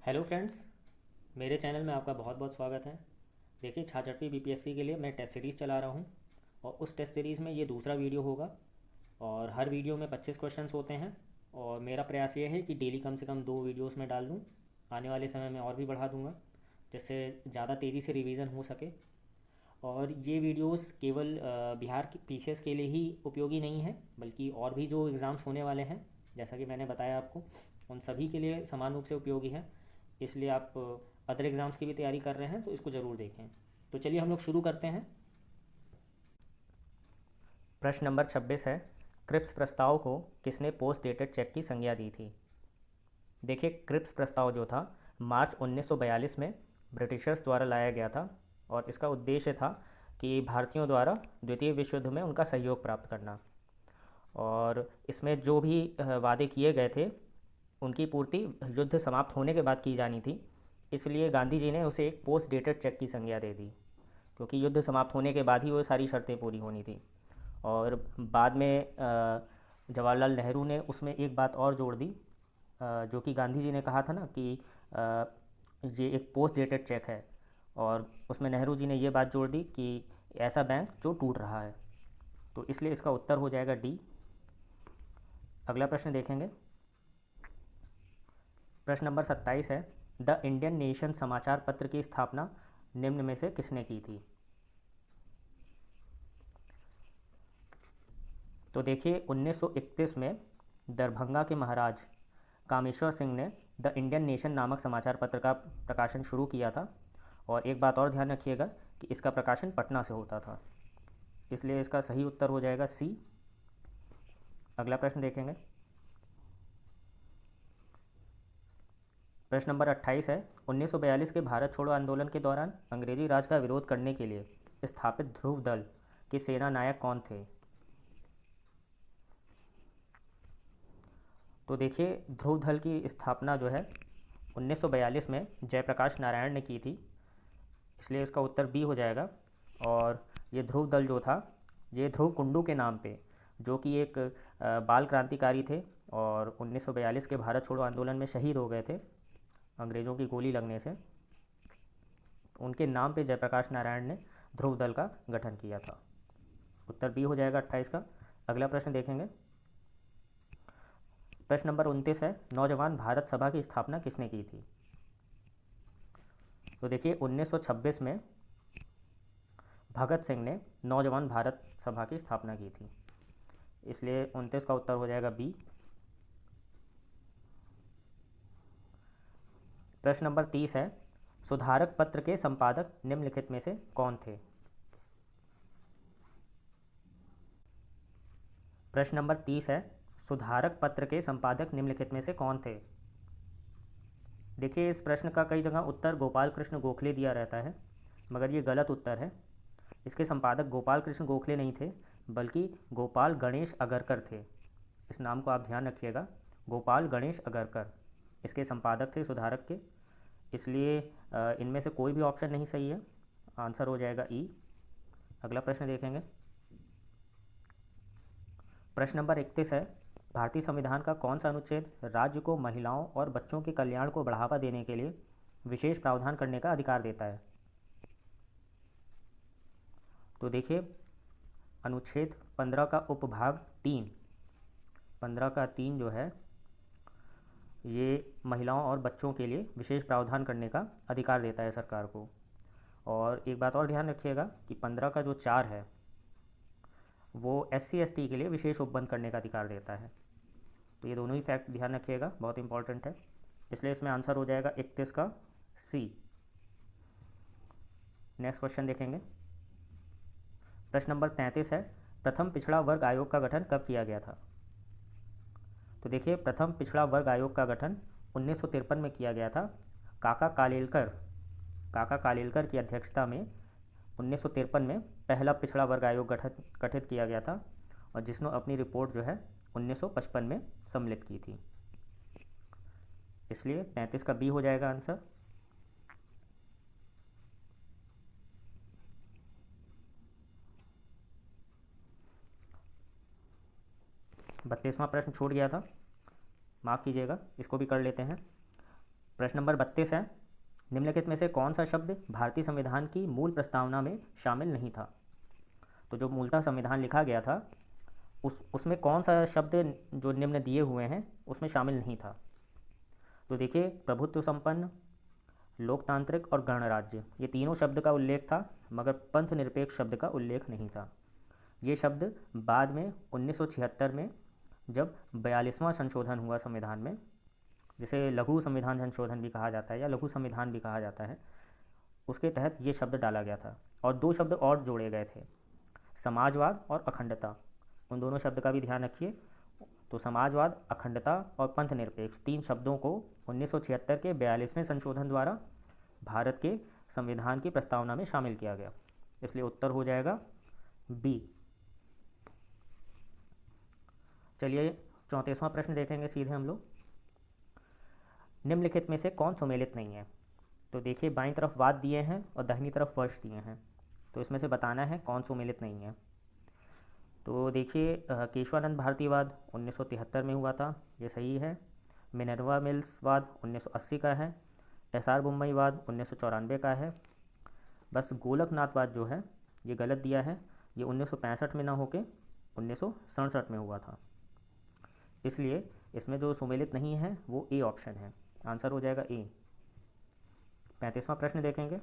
Hello friends, मेरे channel में आपका बहुत बहुत स्वागत है। देखिए, छाछठवीं बीपीएससी के लिए मैं टेस्ट सीरीज़ चला रहा हूँ और उस टेस्ट सीरीज़ में ये दूसरा वीडियो होगा। और हर वीडियो में 25 क्वेश्चंस होते हैं और मेरा प्रयास ये है कि डेली कम से कम 2 वीडियोस में डाल दूँ। आने वाले समय में और भी बढ़ा दूँगा, जिससे ज़्यादा तेज़ी से रिवीजन हो सके। और ये वीडियोस केवल बिहार की पीसीएस के लिए ही उपयोगी नहीं है, बल्कि और भी जो एग्ज़ाम्स होने वाले हैं, जैसा कि मैंने बताया आपको, उन सभी के लिए समान रूप से उपयोगी है। इसलिए आप अदर एग्ज़ाम्स की भी तैयारी कर रहे हैं तो इसको ज़रूर देखें। तो चलिए हम लोग शुरू करते हैं। प्रश्न नंबर 26 है, क्रिप्स प्रस्ताव को किसने पोस्ट डेटेड चेक की संज्ञा दी थी। देखिए, क्रिप्स प्रस्ताव जो था मार्च 1942 में ब्रिटिशर्स द्वारा लाया गया था और इसका उद्देश्य था कि भारतीयों द्वारा द्वितीय विश्व युद्ध में उनका सहयोग प्राप्त करना। और इसमें जो भी वादे किए गए थे उनकी पूर्ति युद्ध समाप्त होने के बाद की जानी थी। इसलिए गांधी जी ने उसे एक पोस्ट डेटेड चेक की संज्ञा दे दी, क्योंकि युद्ध समाप्त होने के बाद ही वो सारी शर्तें पूरी होनी थी। और बाद में जवाहरलाल नेहरू ने उसमें एक बात और जोड़ दी, जो कि गांधी जी ने कहा था ना कि अ, ये एक पोस्ट डेटेड चेक है। और उसमें नेहरू जी ने ये बात जोड़ दी कि ऐसा बैंक जो टूट रहा है। तो इसलिए इसका उत्तर हो जाएगा डी। अगला प्रश्न देखेंगे। प्रश्न नंबर 27 है, द इंडियन नेशन समाचार पत्र की स्थापना निम्न में से किसने की थी। तो देखिए, 1931 में दरभंगा के महाराज कामेश्वर सिंह ने द इंडियन नेशन नामक समाचार पत्र का प्रकाशन शुरू किया था। और एक बात और ध्यान रखिएगा कि इसका प्रकाशन पटना से होता था। इसलिए इसका सही उत्तर हो जाएगा सी। अगला प्रश्न देखेंगे। प्रश्न नंबर 28 है, 1942 के भारत छोड़ो आंदोलन के दौरान अंग्रेजी राज का विरोध करने के लिए स्थापित ध्रुव दल के सेना नायक कौन थे। तो देखिए, ध्रुव दल की स्थापना जो है 1942 में जयप्रकाश नारायण ने की थी। इसलिए इसका उत्तर बी हो जाएगा। और ये ध्रुव दल जो था, ये ध्रुव कुंडू के नाम पे, जो कि एक बाल क्रांतिकारी थे और 1942 के भारत छोड़ो आंदोलन में शहीद हो गए थे अंग्रेज़ों की गोली लगने से। उनके नाम पे जयप्रकाश नारायण ने ध्रुव दल का गठन किया था। उत्तर बी हो जाएगा 28 का। अगला प्रश्न देखेंगे। प्रश्न नंबर 29 है, नौजवान भारत सभा की स्थापना किसने की थी। तो देखिए, 1926 में भगत सिंह ने नौजवान भारत सभा की स्थापना की थी। इसलिए 29 का उत्तर हो जाएगा बी। प्रश्न नंबर 30 है, सुधारक पत्र के संपादक निम्नलिखित में से कौन थे। प्रश्न नंबर 30 है, सुधारक पत्र के संपादक निम्नलिखित में से कौन थे। देखिए, इस प्रश्न का कई जगह उत्तर गोपाल कृष्ण गोखले दिया रहता है, मगर ये गलत उत्तर है। इसके संपादक गोपाल कृष्ण गोखले नहीं थे, बल्कि गोपाल गणेश अगरकर थे। इस नाम को आप ध्यान रखिएगा, गोपाल गणेश अगरकर इसके संपादक थे सुधारक के। इसलिए इनमें से कोई भी ऑप्शन नहीं सही है। आंसर हो जाएगा ई। अगला प्रश्न देखेंगे। प्रश्न नंबर 31 है, भारतीय संविधान का कौन सा अनुच्छेद राज्य को महिलाओं और बच्चों के कल्याण को बढ़ावा देने के लिए विशेष प्रावधान करने का अधिकार देता है। तो देखिए, अनुच्छेद 15 का उपभाग 3, 15 का 3 जो है, ये महिलाओं और बच्चों के लिए विशेष प्रावधान करने का अधिकार देता है सरकार को। और एक बात और ध्यान रखिएगा कि 15 का जो 4 है वो SC ST के लिए विशेष उपबंध करने का अधिकार देता है। तो ये दोनों ही फैक्ट ध्यान रखिएगा, बहुत इंपॉर्टेंट है। इसलिए इसमें आंसर हो जाएगा 31 का सी। नेक्स्ट क्वेश्चन देखेंगे। प्रश्न नंबर 33 है, प्रथम पिछड़ा वर्ग आयोग का गठन कब किया गया था। तो देखिए, प्रथम पिछड़ा वर्ग आयोग का गठन 1953 में किया गया था। काका कालेलकर काका कालेलकर की अध्यक्षता में 1953 में पहला पिछड़ा वर्ग आयोग गठित किया गया था, और जिसने अपनी रिपोर्ट जो है 1955 में सम्मिलित की थी। इसलिए 33 का बी हो जाएगा आंसर। बत्तीसवां प्रश्न छूट गया था, माफ़ कीजिएगा, इसको भी कर लेते हैं। प्रश्न नंबर 32 है, निम्नलिखित में से कौन सा शब्द भारतीय संविधान की मूल प्रस्तावना में शामिल नहीं था। तो जो मूलतः संविधान लिखा गया था उसमें कौन सा शब्द जो निम्न दिए हुए हैं उसमें शामिल नहीं था। तो देखिए, प्रभुत्व संपन्न, लोकतांत्रिक और गणराज्य, ये तीनों शब्द का उल्लेख था, मगर पंथ निरपेक्ष शब्द का उल्लेख नहीं था। ये शब्द बाद में 1976 में जब 42वां संशोधन हुआ संविधान में, जिसे लघु संविधान संशोधन भी कहा जाता है या लघु संविधान भी कहा जाता है, उसके तहत ये शब्द डाला गया था। और दो शब्द और जोड़े गए थे, समाजवाद और अखंडता। उन दोनों शब्द का भी ध्यान रखिए। तो समाजवाद, अखंडता और पंथ निरपेक्ष, तीन शब्दों को 1976 के 42वें संशोधन द्वारा भारत के संविधान की प्रस्तावना में शामिल किया गया। इसलिए उत्तर हो जाएगा बी। चलिए 34वां प्रश्न देखेंगे सीधे हम लोग। निम्नलिखित में से कौन सुमेलित नहीं है। तो देखिए, बाईं तरफ वाद दिए हैं और दाहिनी तरफ वर्ष दिए हैं, तो इसमें से बताना है कौन सुमेलित नहीं है। तो देखिए, केशवानंद भारतीवाद 1973 में हुआ था, ये सही है। मिनर्वा मिल्स वाद 1980 का है। एसआर बुम्बई वाद 1994 का है। बस गोलकनाथवाद जो है ये गलत दिया है, ये 1965 में ना होके 1967 में हुआ था। इसलिए इसमें जो सुमेलित नहीं है वो ए ऑप्शन है, आंसर हो जाएगा ए। 35वां प्रश्न देखेंगे।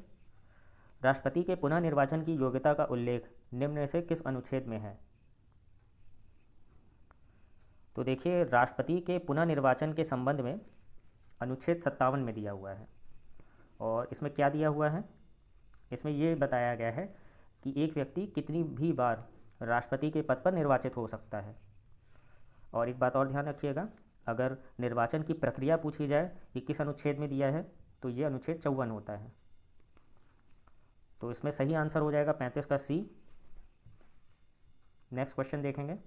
राष्ट्रपति के पुनः निर्वाचन की योग्यता का उल्लेख निम्न में से किस अनुच्छेद में है। तो देखिए, राष्ट्रपति के पुनः निर्वाचन के संबंध में अनुच्छेद 57 में दिया हुआ है। और इसमें क्या दिया हुआ है, इसमें ये बताया गया है कि एक व्यक्ति कितनी भी बार राष्ट्रपति के पद पर निर्वाचित हो सकता है। और एक बात और ध्यान रखिएगा, अगर निर्वाचन की प्रक्रिया पूछी जाए कि किस अनुच्छेद में दिया है, तो ये अनुच्छेद 54 होता है। तो इसमें सही आंसर हो जाएगा 35 का सी। नेक्स्ट क्वेश्चन देखेंगे।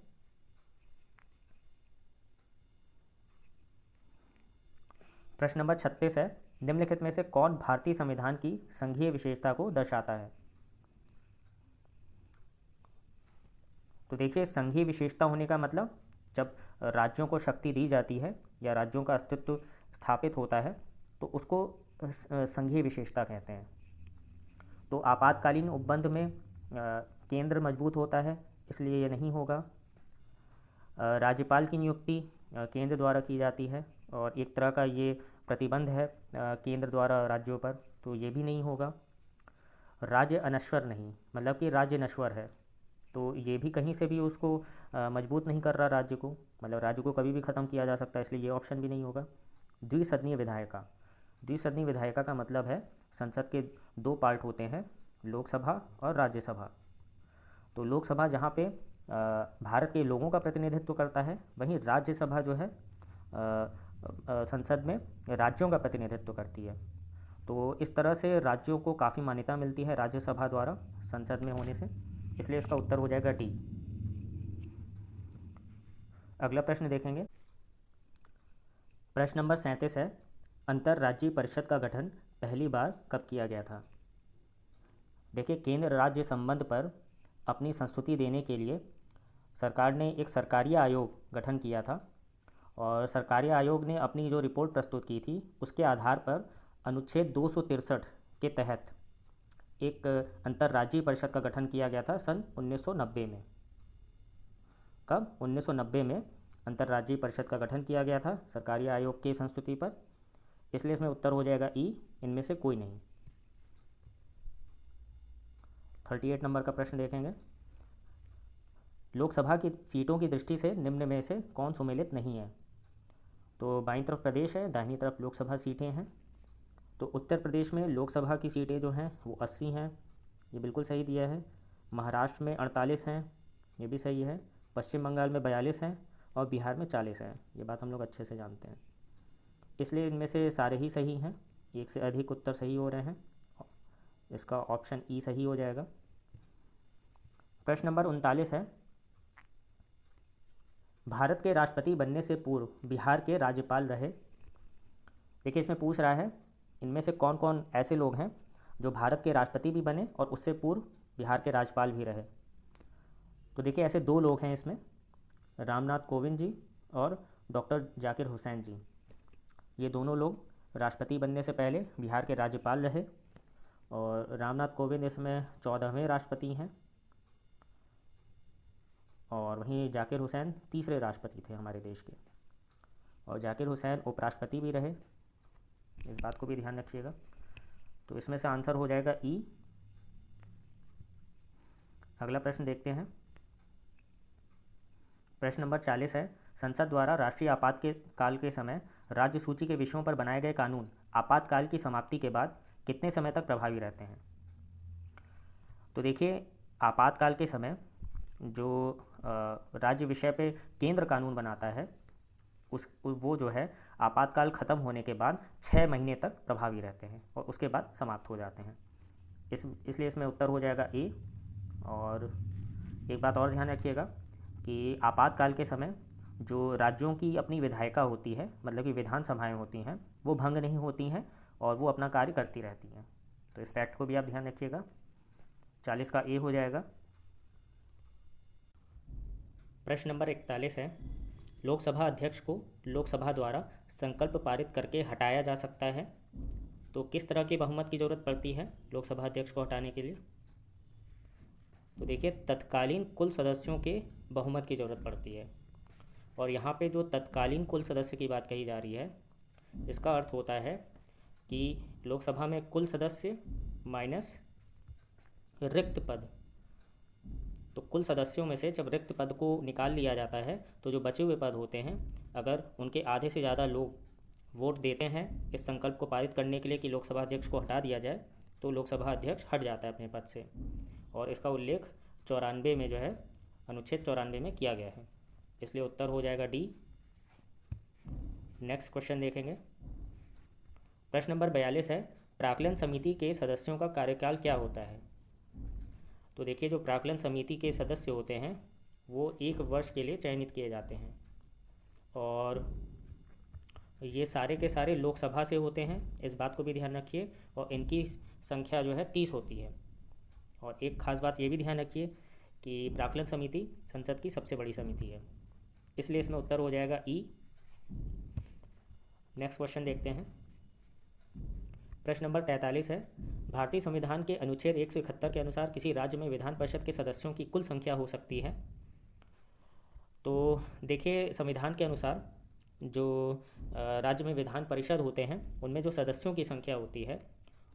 प्रश्न नंबर 36 है, निम्नलिखित में से कौन भारतीय संविधान की संघीय विशेषता को दर्शाता है। तो देखिए, संघीय विशेषता होने का मतलब जब राज्यों को शक्ति दी जाती है या राज्यों का अस्तित्व स्थापित होता है तो उसको संघीय विशेषता कहते हैं। तो आपातकालीन उपबंध में केंद्र मजबूत होता है, इसलिए ये नहीं होगा। राज्यपाल की नियुक्ति केंद्र द्वारा की जाती है और एक तरह का ये प्रतिबंध है केंद्र द्वारा राज्यों पर, तो ये भी नहीं होगा। राज्य अनश्वर नहीं, मतलब कि राज्य नश्वर है, तो ये भी कहीं से भी उसको मजबूत नहीं कर रहा राज्य को, मतलब राज्य को कभी भी ख़त्म किया जा सकता है, इसलिए ये ऑप्शन भी नहीं होगा। द्विसदनीय विधायिका, द्विसदनीय विधायिका का मतलब है संसद के दो पार्ट होते हैं, लोकसभा और राज्यसभा। तो लोकसभा जहाँ पे भारत के लोगों का प्रतिनिधित्व करता है, वहीं राज्यसभा जो है संसद में राज्यों का प्रतिनिधित्व करती है। तो इस तरह से राज्यों को काफ़ी मान्यता मिलती है राज्यसभा द्वारा संसद में होने से, इसलिए इसका उत्तर हो जाएगा डी। अगला प्रश्न देखेंगे। प्रश्न नंबर 37 है, अंतर्राज्यीय परिषद का गठन पहली बार कब किया गया था। देखिए, केंद्र राज्य संबंध पर अपनी संस्तुति देने के लिए सरकार ने एक सरकारी आयोग गठन किया था और सरकारी आयोग ने अपनी जो रिपोर्ट प्रस्तुत की थी उसके आधार पर अनुच्छेद 263 के तहत एक अंतर्राज्यीय परिषद का गठन किया गया था सन 1990 में। कब? 1990 में अंतर्राज्यीय परिषद का गठन किया गया था सरकारी आयोग की संस्तुति पर, इसलिए इसमें उत्तर हो जाएगा ई, इनमें से कोई नहीं। 38 नंबर का प्रश्न देखेंगे। लोकसभा की सीटों की दृष्टि से निम्न में से कौन सुमेलित नहीं है। तो बाईं तरफ प्रदेश है, दाहिनी तरफ लोकसभा सीटें हैं। तो उत्तर प्रदेश में लोकसभा की सीटें जो हैं वो 80 हैं, ये बिल्कुल सही दिया है। महाराष्ट्र में 48 हैं, ये भी सही है। पश्चिम बंगाल में 42 हैं और बिहार में 40 हैं, ये बात हम लोग अच्छे से जानते हैं। इसलिए इनमें से सारे ही सही हैं, एक से अधिक उत्तर सही हो रहे हैं, इसका ऑप्शन ई सही हो जाएगा। प्रश्न नंबर 39 है, भारत के राष्ट्रपति बनने से पूर्व बिहार के राज्यपाल रहे। देखिए, इसमें पूछ रहा है इनमें से कौन कौन ऐसे लोग हैं जो भारत के राष्ट्रपति भी बने और उससे पूर्व बिहार के राज्यपाल भी रहे। तो देखिए, ऐसे दो लोग हैं इसमें, रामनाथ कोविंद जी और डॉक्टर जाकिर हुसैन जी। ये दोनों लोग राष्ट्रपति बनने से पहले बिहार के राज्यपाल रहे, और रामनाथ कोविंद इसमें 14वें राष्ट्रपति हैं। और वहीं जाकिर हुसैन तीसरे राष्ट्रपति थे हमारे देश के, और जाकिर हुसैन उपराष्ट्रपति भी रहे, इस बात को भी ध्यान रखिएगा। तो इसमें से आंसर हो जाएगा ई। अगला प्रश्न देखते हैं। प्रश्न नंबर 40 है, संसद द्वारा राष्ट्रीय आपातकाल के समय राज्य सूची के विषयों पर बनाए गए कानून आपातकाल की समाप्ति के बाद कितने समय तक प्रभावी रहते हैं। तो देखिए, आपातकाल के समय जो राज्य विषय पे केंद्र कानून बनाता है वो जो है आपातकाल ख़त्म होने के बाद 6 महीने तक प्रभावी रहते हैं और उसके बाद समाप्त हो जाते हैं। इसलिए इसमें उत्तर हो जाएगा ए। और एक बात और ध्यान रखिएगा कि आपातकाल के समय जो राज्यों की अपनी विधायिका होती है, मतलब कि विधानसभाएं होती हैं, वो भंग नहीं होती हैं और वो अपना कार्य करती रहती हैं। तो इस फैक्ट को भी आप ध्यान रखिएगा। 40 का ए हो जाएगा। प्रश्न नंबर 41 है, लोकसभा अध्यक्ष को लोकसभा द्वारा संकल्प पारित करके हटाया जा सकता है, तो किस तरह की बहुमत की ज़रूरत पड़ती है लोकसभा अध्यक्ष को हटाने के लिए। तो देखिए, तत्कालीन कुल सदस्यों के बहुमत की ज़रूरत पड़ती है। और यहाँ पे जो तत्कालीन कुल सदस्य की बात कही जा रही है, इसका अर्थ होता है कि लोकसभा में कुल सदस्य माइनस रिक्त पद। तो कुल सदस्यों में से जब रिक्त पद को निकाल लिया जाता है तो जो बचे हुए पद होते हैं, अगर उनके आधे से ज़्यादा लोग वोट देते हैं इस संकल्प को पारित करने के लिए कि लोकसभा अध्यक्ष को हटा दिया जाए, तो लोकसभा अध्यक्ष हट जाता है अपने पद से। और इसका उल्लेख 94 में जो है, अनुच्छेद 94 में किया गया है। इसलिए उत्तर हो जाएगा डी। नेक्स्ट क्वेश्चन देखेंगे। प्रश्न नंबर 42 है, प्राक्कलन समिति के सदस्यों का कार्यकाल क्या होता है। तो देखिए, जो प्राक्कलन समिति के सदस्य होते हैं वो 1 वर्ष के लिए चयनित किए जाते हैं, और ये सारे के सारे लोकसभा से होते हैं, इस बात को भी ध्यान रखिए। और इनकी संख्या जो है 30 होती है। और एक खास बात ये भी ध्यान रखिए कि प्राक्कलन समिति संसद की सबसे बड़ी समिति है, इसलिए इसमें उत्तर हो जाएगा ई। नेक्स्ट क्वेश्चन देखते हैं। प्रश्न नंबर 43 है, भारतीय संविधान के अनुच्छेद 171 के अनुसार किसी राज्य में विधान परिषद के सदस्यों की कुल संख्या हो सकती है। तो देखिए, संविधान के अनुसार जो राज्य में विधान परिषद होते हैं उनमें जो सदस्यों की संख्या होती है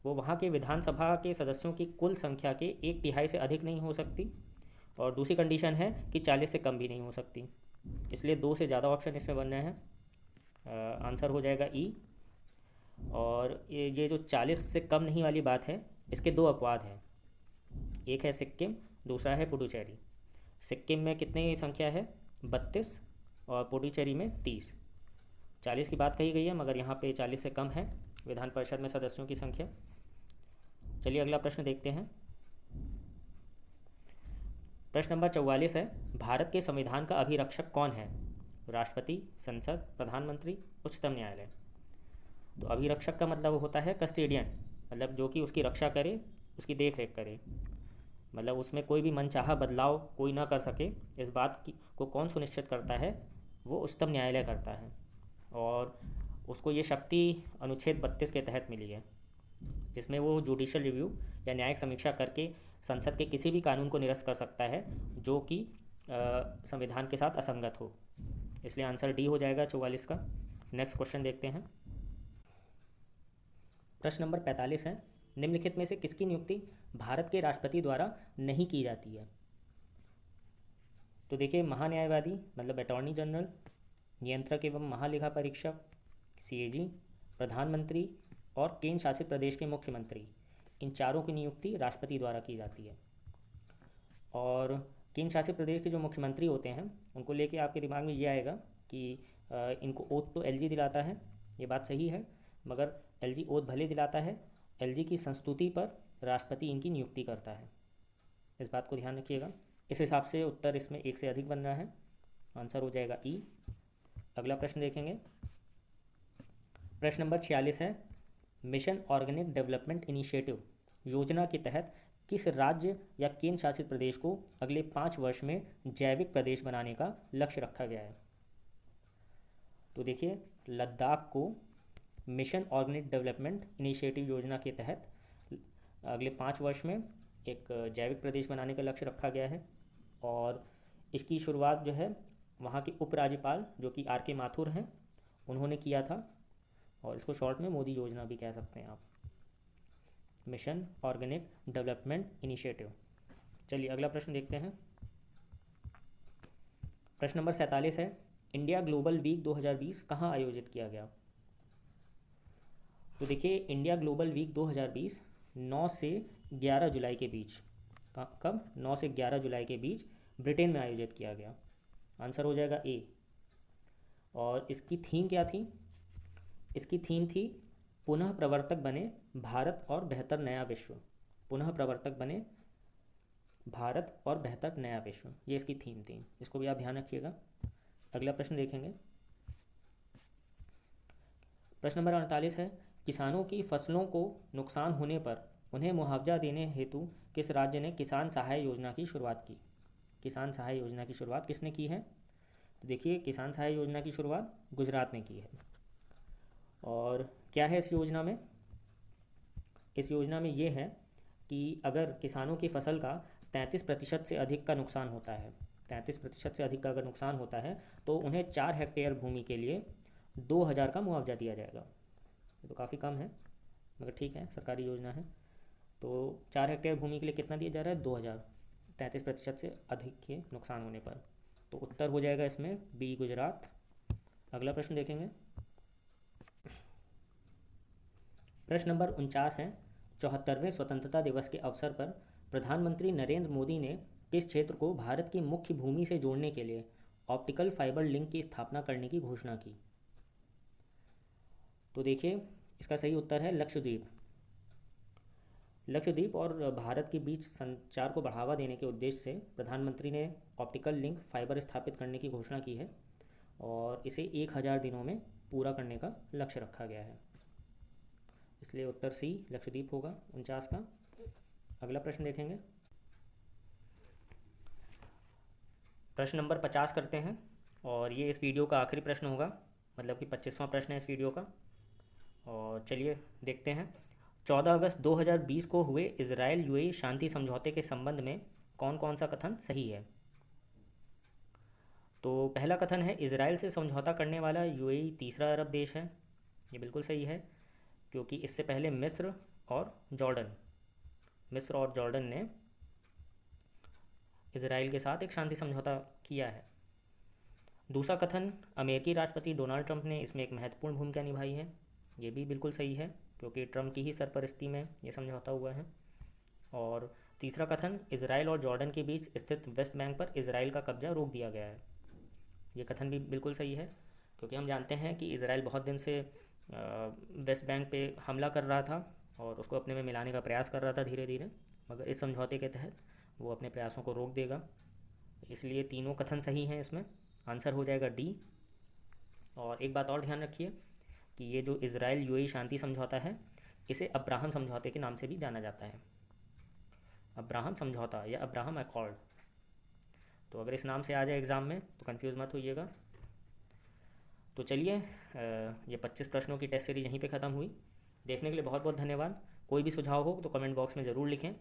वो वहाँ के विधानसभा के सदस्यों की कुल संख्या के 1/3 से अधिक नहीं हो सकती, और दूसरी कंडीशन है कि 40 से कम भी नहीं हो सकती। इसलिए 2 से ज़्यादा ऑप्शन इसमें बन रहे हैं। आंसर हो जाएगा ई। और ये जो 40 से कम नहीं वाली बात है, इसके 2 अपवाद हैं। एक है सिक्किम, दूसरा है पुडुचेरी। सिक्किम में कितनी संख्या है, 32, और पुडुचेरी में 30। 40 की बात कही गई है, मगर यहाँ पे 40 से कम है विधान परिषद में सदस्यों की संख्या। चलिए अगला प्रश्न देखते हैं। प्रश्न नंबर 44 है, भारत के संविधान का अभिरक्षक कौन है। राष्ट्रपति, संसद, प्रधानमंत्री, उच्चतम न्यायालय। तो अभिरक्षक का मतलब होता है कस्टेडियन, मतलब जो कि उसकी रक्षा करे, उसकी देख रेख करे। मतलब उसमें कोई भी मनचाहा बदलाव कोई ना कर सके, इस बात की को कौन सुनिश्चित करता है, वो उच्चतम न्यायालय करता है। और उसको ये शक्ति अनुच्छेद 32 के तहत मिली है, जिसमें वो जुडिशल रिव्यू या न्यायिक समीक्षा करके संसद के किसी भी कानून को निरस्त कर सकता है जो कि संविधान के साथ असंगत हो। इसलिए आंसर डी हो जाएगा 44 का। नेक्स्ट क्वेश्चन देखते हैं। प्रश्न नंबर 45 है, निम्नलिखित में से किसकी नियुक्ति भारत के राष्ट्रपति द्वारा नहीं की जाती है। तो देखिए, महान्यायवादी मतलब अटॉर्नी जनरल, नियंत्रक एवं महालेखा परीक्षक सीएजी, प्रधानमंत्री और केंद्र शासित प्रदेश के मुख्यमंत्री, इन चारों की नियुक्ति राष्ट्रपति द्वारा की जाती है। और केंद्र शासित प्रदेश के जो मुख्यमंत्री होते हैं उनको लेके आपके दिमाग में ये आएगा कि इनको ओथ तो एलजी दिलाता है, ये बात सही है, मगर एलजी ओथ भले दिलाता है, एलजी की संस्तुति पर राष्ट्रपति इनकी नियुक्ति करता है। इस बात को ध्यान रखिएगा। इस हिसाब से उत्तर इसमें 1 से अधिक बन रहा है। आंसर हो जाएगा ई। अगला प्रश्न देखेंगे। प्रश्न नंबर 46 है, मिशन ऑर्गेनिक डेवलपमेंट इनिशिएटिव योजना के तहत किस राज्य या केंद्र शासित प्रदेश को अगले 5 वर्ष में जैविक प्रदेश बनाने का लक्ष्य रखा गया है। तो देखिए, लद्दाख को मिशन ऑर्गेनिक डेवलपमेंट इनिशिएटिव योजना के तहत अगले 5 वर्ष में एक जैविक प्रदेश बनाने का लक्ष्य रखा गया है। और इसकी शुरुआत जो है वहाँ के उपराज्यपाल जो कि आर के माथुर हैं उन्होंने किया था, और इसको शॉर्ट में मोदी योजना भी कह सकते हैं आप, मिशन ऑर्गेनिक डेवलपमेंट इनिशिएटिव। चलिए अगला प्रश्न देखते हैं। प्रश्न नंबर 47 है, इंडिया ग्लोबल वीक 2020 कहाँ आयोजित किया गया? तो देखिए, इंडिया ग्लोबल वीक 2020 9 से 11 जुलाई के बीच, कब? 9 से 11 जुलाई के बीच ब्रिटेन में आयोजित किया गया। आंसर हो जाएगा ए। और इसकी थीम क्या थी? इसकी थीम थी पुनः प्रवर्तक बने भारत और बेहतर नया विश्व। पुनः प्रवर्तक बने भारत और बेहतर नया विश्व, ये इसकी थीम थी। इसको भी आप ध्यान रखिएगा। अगला प्रश्न देखेंगे। प्रश्न नंबर 48 है, किसानों की फसलों को नुकसान होने पर उन्हें मुआवजा देने हेतु किस राज्य ने किसान सहाय योजना की शुरुआत की? किसान सहाय योजना की शुरुआत किसने की है? तो देखिए, किसान सहाय योजना की शुरुआत गुजरात ने की है। और क्या है इस योजना में? इस योजना में ये है कि अगर किसानों की फसल का 33% से अधिक का नुकसान होता है, 33% से अधिक का अगर नुकसान होता है तो उन्हें 4 हेक्टेयर भूमि के लिए 2000 का मुआवजा दिया जाएगा। ये तो काफ़ी कम है, मगर ठीक है, सरकारी योजना है। तो 4 हेक्टेयर भूमि के लिए कितना दिया जा रहा है? 2000, 33% से अधिक के नुकसान होने पर। तो उत्तर हो जाएगा इसमें बी, गुजरात। अगला प्रश्न देखेंगे। प्रश्न नंबर 49 है, 74वें स्वतंत्रता दिवस के अवसर पर प्रधानमंत्री नरेंद्र मोदी ने किस क्षेत्र को भारत की मुख्य भूमि से जोड़ने के लिए ऑप्टिकल फाइबर लिंक की स्थापना करने की घोषणा की? तो देखिए, इसका सही उत्तर है लक्षद्वीप। लक्षद्वीप और भारत के बीच संचार को बढ़ावा देने के उद्देश्य से प्रधानमंत्री ने ऑप्टिकल लिंक फाइबर स्थापित करने की घोषणा की है, और इसे 1000 दिनों में पूरा करने का लक्ष्य रखा गया है। इसलिए उत्तर सी लक्षद्वीप होगा 49 का। अगला प्रश्न देखेंगे। प्रश्न नंबर 50 करते हैं, और ये इस वीडियो का आखिरी प्रश्न होगा, मतलब कि 25वां प्रश्न है इस वीडियो का। और चलिए देखते हैं। 14 अगस्त 2020 को हुए इजराइल यूएई शांति समझौते के संबंध में कौन कौन सा कथन सही है? तो पहला कथन है, इजराइल से समझौता करने वाला यूएई तीसरा अरब देश है। ये बिल्कुल सही है, क्योंकि इससे पहले मिस्र और जॉर्डन ने इजराइल के साथ एक शांति समझौता किया है। दूसरा कथन, अमेरिकी राष्ट्रपति डोनाल्ड ट्रंप ने इसमें एक महत्वपूर्ण भूमिका निभाई है। ये भी बिल्कुल सही है, क्योंकि ट्रंप की ही सरपरस्ती में ये समझौता हुआ है। और तीसरा कथन, इजराइल और जॉर्डन के बीच स्थित वेस्ट बैंक पर इजराइल का कब्जा रोक दिया गया है। ये कथन भी बिल्कुल सही है, क्योंकि हम जानते हैं कि इजराइल बहुत दिन से वेस्ट बैंक पे हमला कर रहा था और उसको अपने में मिलाने का प्रयास कर रहा था धीरे धीरे, मगर इस समझौते के तहत वो अपने प्रयासों को रोक देगा। इसलिए तीनों कथन सही हैं इसमें। आंसर हो जाएगा डी। और एक बात और ध्यान रखिए कि ये जो इजराइल यूएई शांति समझौता है, इसे अब्राहम समझौते के नाम से भी जाना जाता है। अब्राहम समझौता या अब्राहम अकॉर्ड। तो अगर इस नाम से आ जाए एग्ज़ाम में तो कंफ्यूज मत होइएगा। तो चलिए, ये 25 प्रश्नों की टेस्ट सीरीज यहीं पे ख़त्म हुई। देखने के लिए बहुत बहुत धन्यवाद। कोई भी सुझाव हो तो कमेंट बॉक्स में ज़रूर लिखें,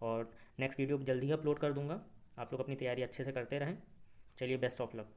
और नेक्स्ट वीडियो जल्दी ही अपलोड कर दूंगा। आप लोग अपनी तैयारी अच्छे से करते रहें। चलिए, बेस्ट ऑफ लक।